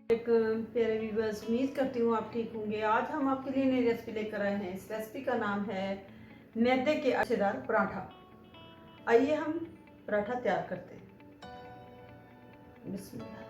एक प्यारे व्यूअर्स, उम्मीद करती हूँ आप ठीक होंगे। आज हम आपके लिए नई रेसिपी लेकर आए हैं। इस रेसिपी का नाम है मैदे के अछेदार पराठा। आइए हम पराठा तैयार करते हैं। बिस्मिल्लाह।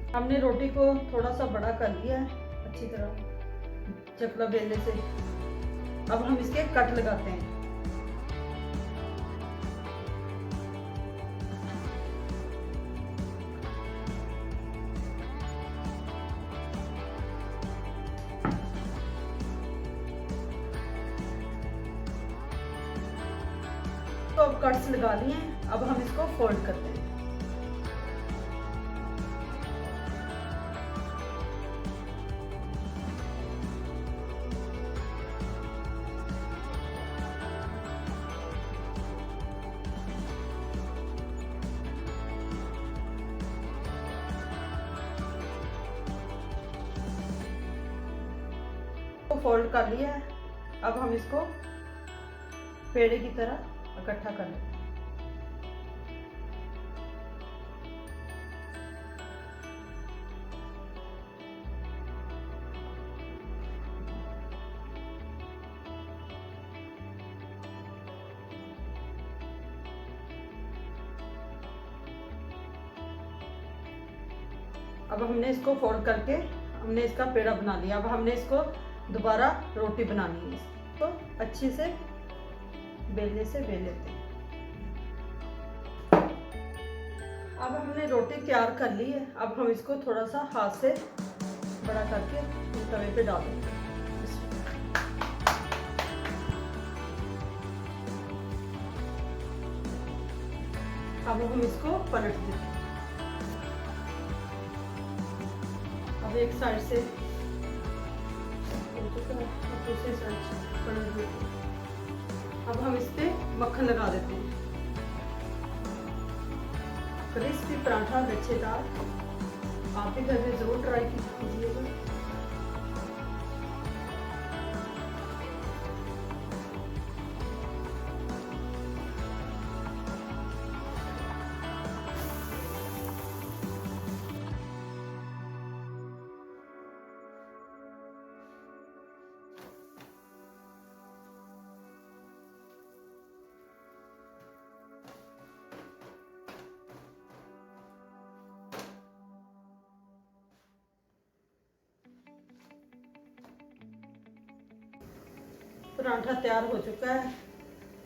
हमने रोटी को थोड़ा सा बड़ा कर लिया है अच्छी तरह चकला बेलने से। अब हम इसके कट लगाते हैं। तो अब कट्स लगा लिए हैं। अब हम इसको फोल्ड करते हैं। तो फोल्ड कर लिया है। अब हम इसको पेड़े की तरह इकट्ठा कर लेते हैं। अब हमने इसको फोल्ड करके हमने इसका पेड़ा बना लिया। अब हमने इसको दोबारा रोटी बनानी है। इसको अच्छे से बेलने से बेल लेते हैं। अब हमने रोटी तैयार कर ली है। अब हम इसको थोड़ा सा हाथ से बड़ा करके तवे पे डाल देंगे। अब हम इसको पलट देते हैं। अब एक साइड से दूसरी साइड से पलट देते हैं। अब हम इस पे मक्खन लगा देते हैं। क्रिस्पी पराठा लच्छेदार आप भी घर में जरूर ट्राई कीजिएगा। पराठा तैयार हो चुका है।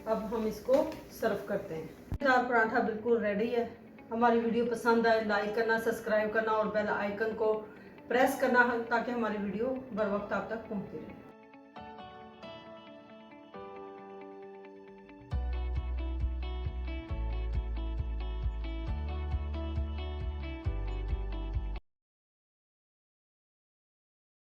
अब हम इसको सर्व करते हैं। दाल पराठा बिल्कुल रेडी है। हमारी वीडियो पसंद आए लाइक करना, सब्सक्राइब करना और बेल आइकन को प्रेस करना ताकि हमारी वीडियो बर वक्त आप तक पहुंचती रहे।